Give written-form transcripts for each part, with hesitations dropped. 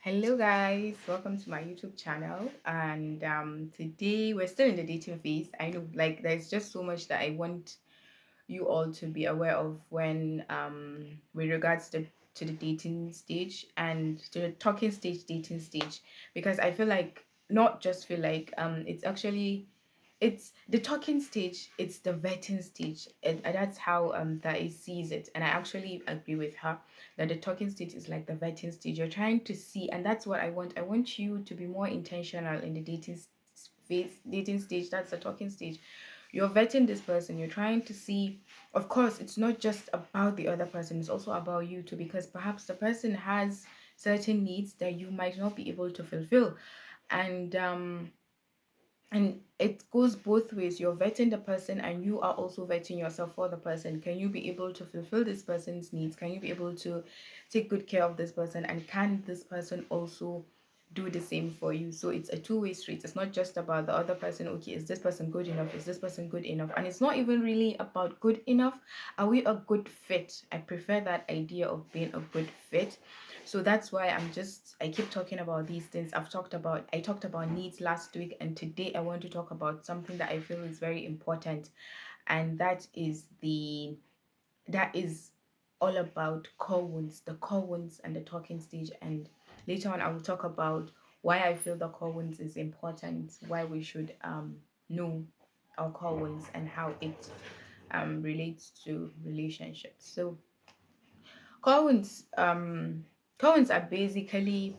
Hello guys, welcome to my YouTube channel. And today we're still in the dating phase. I know, like, there's just so much that I want you all to be aware of when with regards to the dating stage and to the talking stage, dating stage, because I feel like, not just feel like, it's actually, it's the talking stage, it's the vetting stage, and that's how that he sees it. And I actually agree with her that the talking stage is like the vetting stage. You're trying to see, and that's what I want you to be more intentional in the phase, dating stage. That's the talking stage. You're vetting this person, you're trying to see. Of course, it's not just about the other person, it's also about you too, because perhaps the person has certain needs that you might not be able to fulfill. And um and it goes both ways. You're vetting the person and you are also vetting yourself for the person. Can you be able to fulfill this person's needs? Can you be able to take good care of this person? And can this person also do the same for you? So it's a two-way street. It's not just about the other person. Okay, is this person good enough? Is this person good enough? And it's not even really about good enough. Are we a good fit? I prefer that idea of being a good fit. So that's why I keep talking about these things. I talked about needs last week, and today I want to talk about something that I feel is very important, and that is all about core wounds, the core wounds and the talking stage. And later on I will talk about why I feel the core wounds is important, why we should know our core wounds and how it relates to relationships. So core wounds core wounds are basically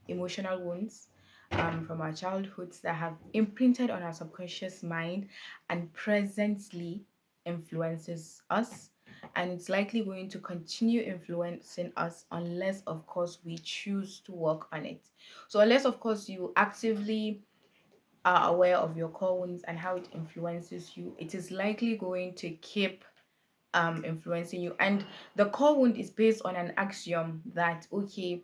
emotional wounds from our childhoods that have imprinted on our subconscious mind and presently influences us, and it's likely going to continue influencing us unless of course we choose to work on it. So unless of course you actively are aware of your core wounds and how it influences you, it is likely going to keep influencing you. And the core wound is based on an axiom that, okay,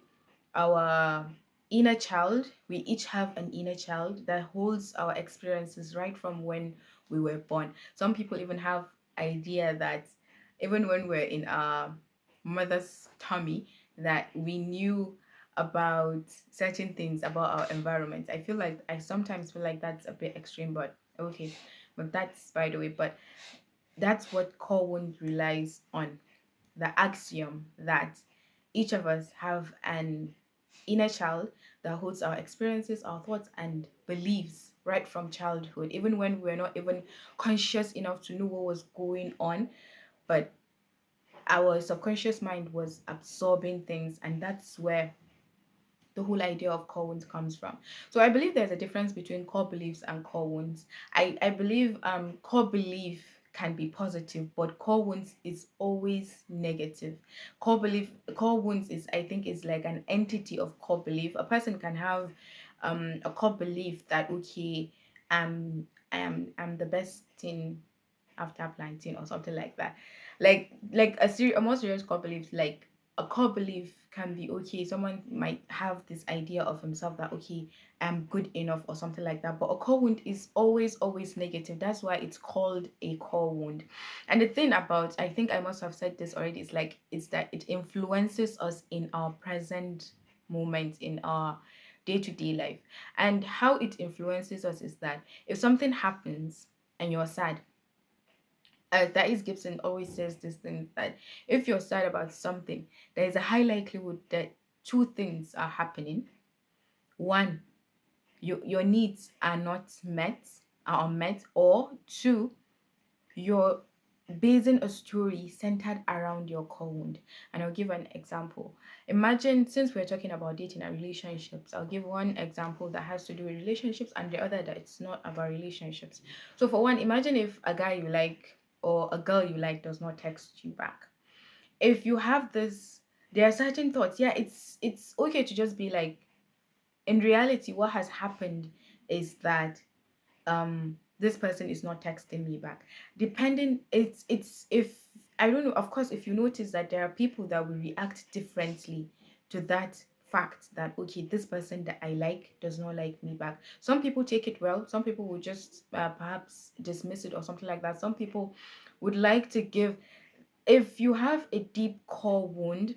our inner child, we each have an inner child that holds our experiences right from when we were born. Some people even have idea that even when we're in our mother's tummy, that we knew about certain things about our environment. I sometimes feel like that's a bit extreme, but okay. But that's by the way. But that's what core wound relies on, the axiom that each of us have an inner child that holds our experiences, our thoughts, and beliefs right from childhood, even when we're not even conscious enough to know what was going on. But our subconscious mind was absorbing things, and that's where the whole idea of core wounds comes from. So I believe there's a difference between core beliefs and core wounds. I believe core belief can be positive, but core wounds is always negative. Core wounds is, I think, is like an entity of core belief. A person can have a core belief that, okay, I'm the best thing after planting or something like that. Like a more serious core belief, like a core belief can be, okay, someone might have this idea of himself that, okay, I'm good enough or something like that. But a core wound is always negative. That's why it's called a core wound. And the thing about, I think I must have said this already, is like, it's that it influences us in our present moment, in our day-to-day life. And how it influences us is that if something happens and you're sad, Thais Gibson always says this thing, that if you're sad about something, there is a high likelihood that two things are happening. One, your needs are not met, are unmet, or two, you're basing a story centered around your core wound. And I'll give an example. Imagine, since we're talking about dating and relationships, I'll give one example that has to do with relationships and the other that it's not about relationships. So for one, imagine if a guy you like or a girl you like does not text you back. If you have this, there are certain thoughts. Yeah, it's okay to just be like, in reality, what has happened is that this person is not texting me back. Depending, it's if, I don't know, of course, if you notice that there are people that will react differently to that fact that, okay, this person that I like does not like me back. Some people take it well, some people will just perhaps dismiss it or something like that. Some people would like to give, if you have a deep core wound,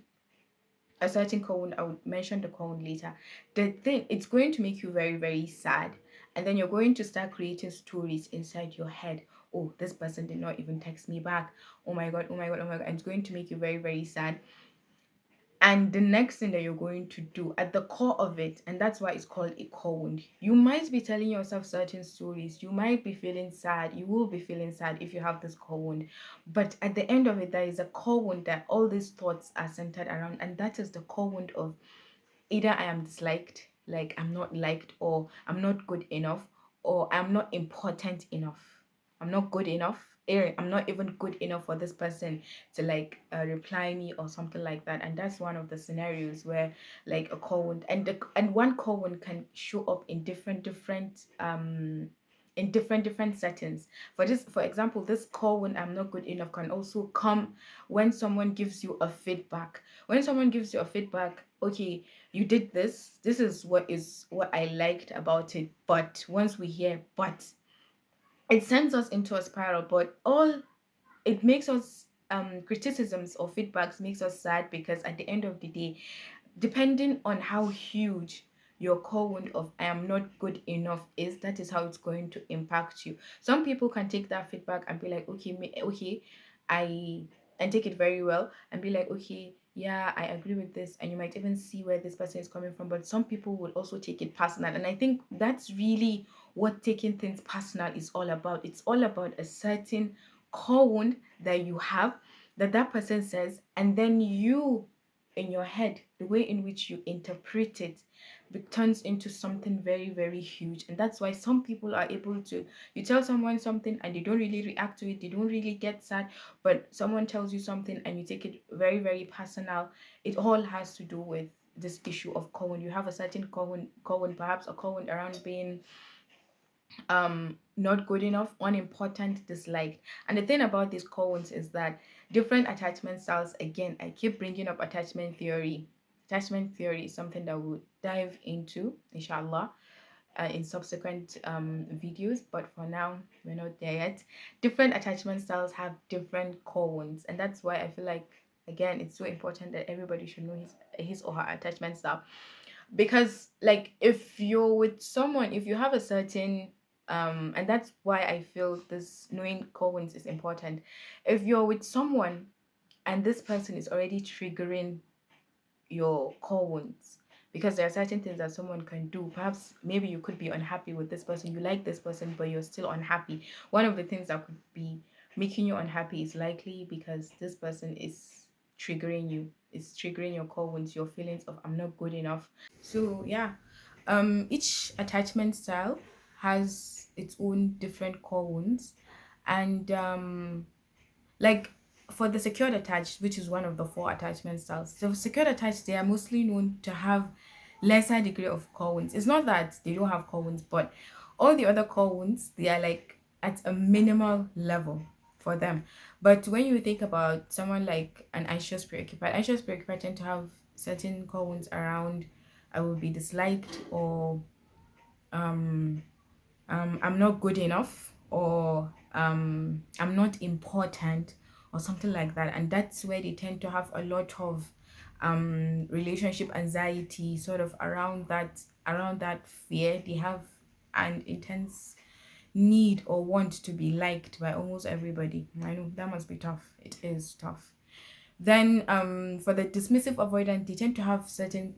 a certain cone, I would mention the cone later. The thing, it's going to make you very, very sad. And then you're going to start creating stories inside your head. Oh, this person did not even text me back. Oh my god, oh my god, oh my god. And it's going to make you very, very sad. And the next thing that you're going to do at the core of it, and that's why it's called a core wound, you might be telling yourself certain stories, you might be feeling sad, you will be feeling sad if you have this core wound, but at the end of it, there is a core wound that all these thoughts are centered around, and that is the core wound of either I am disliked, like I'm not liked, or I'm not good enough, or I'm not important enough. I'm not good enough. I'm not even good enough for this person to like reply me or something like that. And that's one of the scenarios where like a call would, and one call would can show up in different settings. For example, this call when I'm not good enough can also come when someone gives you a feedback. When someone gives you a feedback, okay, you did this is what I liked about it, but once we hear but, it sends us into a spiral. But all it makes us criticisms or feedbacks makes us sad, because at the end of the day, depending on how huge your core wound of I am not good enough is, that is how it's going to impact you. Some people can take that feedback and be like, okay, okay, I and take it very well and be like, okay, yeah, I agree with this, and you might even see where this person is coming from. But some people will also take it personal, and I think that's really what taking things personal is all about. It's all about a certain core wound that you have, that person says, and then you, in your head, the way in which you interpret it turns into something very, very huge. And that's why some people are able to, you tell someone something and they don't really react to it, they don't really get sad, but someone tells you something and you take it very, very personal. It all has to do with this issue of Cohen. You have a certain Cohen, perhaps a Cohen around being not good enough, unimportant, disliked. And the thing about these Cohens is that different attachment styles, again, I keep bringing up attachment theory is something that we'll dive into, inshallah, in subsequent videos, but for now we're not there yet. Different attachment styles have different core wounds, and that's why I feel like, again, it's so important that everybody should know his or her attachment style. Because like if you're with someone, if you have a certain and that's why I feel this knowing core wounds is important. If you're with someone and this person is already triggering your core wounds, because there are certain things that someone can do. Perhaps maybe you could be unhappy with this person, you like this person, but you're still unhappy. One of the things that could be making you unhappy is likely because this person is triggering you, is triggering your core wounds, your feelings of I'm not good enough. So yeah, each attachment style has its own different core wounds, and like for the secured attached, which is one of the four attachment styles, the secured attached, they are mostly known to have lesser degree of core wounds. It's not that they don't have core wounds, but all the other core wounds, they are like at a minimal level for them. But when you think about someone like an anxious preoccupied tend to have certain core wounds around I will be disliked, or um I'm not good enough, or I'm not important, or something like that. And that's where they tend to have a lot of relationship anxiety, sort of around that fear. They have an intense need or want to be liked by almost everybody. I know that must be tough. It is tough. Then for the dismissive avoidant, they tend to have certain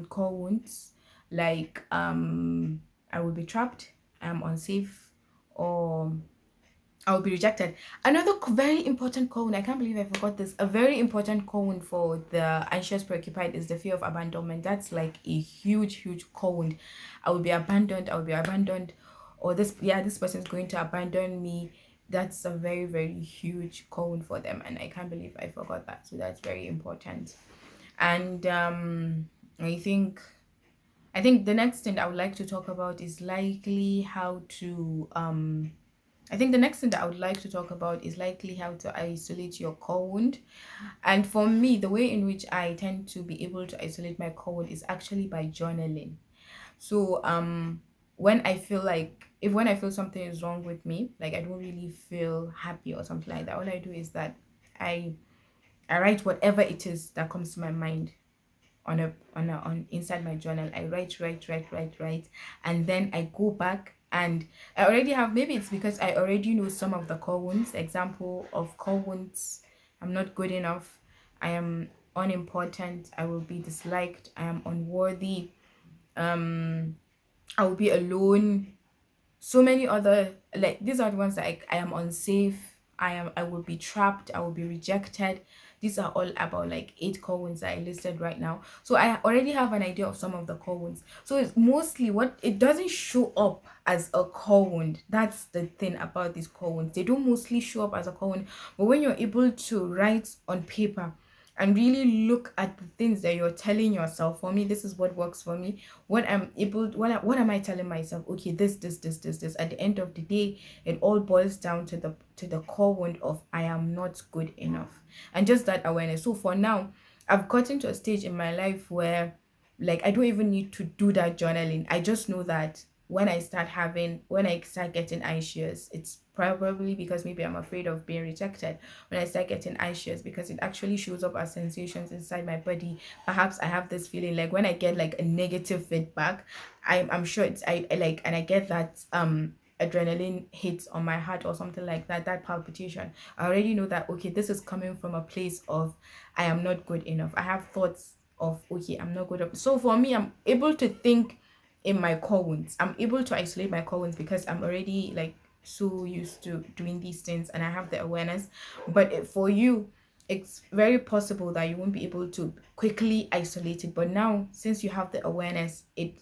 core wounds, like I will be trapped, I'm unsafe, or I will be rejected. Another very important core wound, I can't believe I forgot this. A very important core wound for the anxious preoccupied is the fear of abandonment. That's like a huge, huge core wound. I will be abandoned, I will be abandoned, or this person is going to abandon me. That's a very, very huge core wound for them, and I can't believe I forgot that. So that's very important. And I think I think the next thing I would like to talk about is likely how to I think the next thing that I would like to talk about is likely how to isolate your core wound. And for me, the way in which I tend to be able to isolate my core wound is actually by journaling. So when I feel like, if when I feel something is wrong with me, like I don't really feel happy or something like that, all I do is that I I write whatever it is that comes to my mind. on inside my journal. I write, and then I go back and I already have, maybe it's because I already know some of the core wounds. Example of core wounds: I'm not good enough, I am unimportant, I will be disliked, I am unworthy, um I will be alone. So many other, like, these are the ones that I am unsafe, I will be trapped, I will be rejected. These are all about like 8 core wounds that I listed right now. So I already have an idea of some of the core wounds. So it's mostly, what it doesn't show up as a core wound. That's the thing about these core wounds, they don't mostly show up as a core wound. But when you're able to write on paper and really look at the things that you're telling yourself, for me, this is what works for me. What am I telling myself? Okay, this. At the end of the day, it all boils down to the core wound of I am not good enough. And just that awareness. So for now, I've gotten to a stage in my life where, like, I don't even need to do that journaling. I just know that when I start getting anxious, it's probably because maybe I'm afraid of being rejected. When I start getting anxious, because it actually shows up as sensations inside my body. Perhaps I have this feeling like when I get like a negative feedback, I'm sure it's I like, and I get that adrenaline hits on my heart or something like that, that palpitation. I already know that, okay, this is coming from a place of I am not good enough. I have thoughts of, okay, I'm not good enough. So for me, I'm able to think in my core wounds. I'm able to isolate my core wounds because I'm already like so used to doing these things and I have the awareness. But for you, it's very possible that you won't be able to quickly isolate it. But now, since you have the awareness, it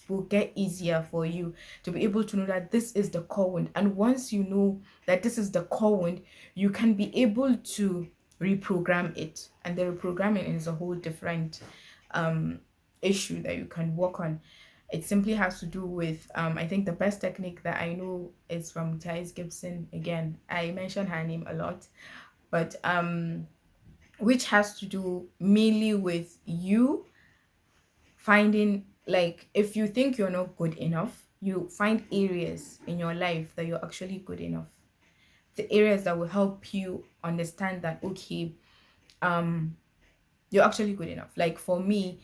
will get easier for you to be able to know that this is the core wound. And once you know that this is the core wound, you can be able to reprogram it. And the reprogramming is a whole different um issue that you can work on. It simply has to do with I think the best technique that I know is from Thais Gibson. Again, I mention her name a lot, but which has to do mainly with you finding, like, if you think you're not good enough, you find areas in your life that you're actually good enough. The areas that will help you understand that, okay, um you're actually good enough. Like for me,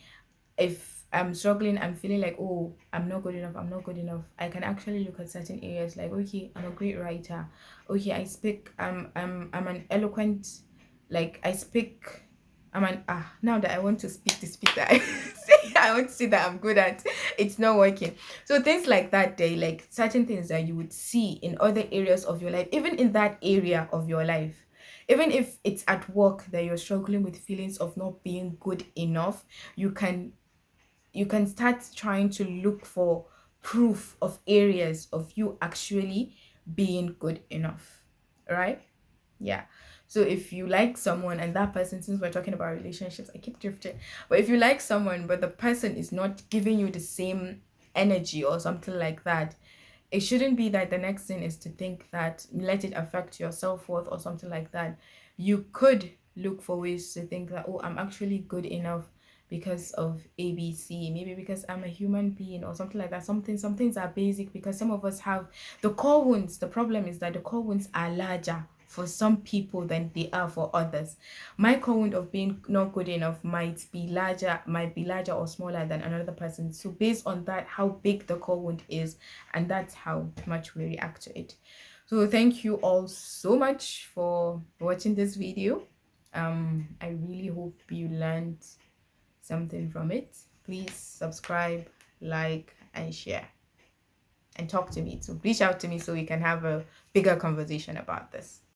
if I'm struggling, I'm feeling like, oh, I'm not good enough, I'm not good enough, I can actually look at certain areas like, okay, I'm a great writer. Okay, I speak, I'm an eloquent, like I speak, now that I want to speak the speak that I say, I want to see that I'm good at, it's not working. So things like that, they like certain things that you would see in other areas of your life, even in that area of your life. Even if it's at work that you're struggling with feelings of not being good enough, you can start trying to look for proof of areas of you actually being good enough, right? Yeah. So if you like someone and that person, since we're talking about relationships, I keep drifting, but if you like someone but the person is not giving you the same energy or something like that, it shouldn't be that the next thing is to think that, let it affect your self-worth or something like that. You could look for ways to think that, oh, I'm actually good enough because of ABC, maybe because I'm a human being or something like that. Some things are basic because some of us have the core wounds. The problem is that the core wounds are larger for some people than they are for others. My core wound of being not good enough might be larger or smaller than another person. So based on that, how big the core wound is, and that's how much we react to it. So thank you all so much for watching this video. I really hope you learned something from it. Please subscribe, like, and share, and talk to me. So reach out to me so we can have a bigger conversation about this.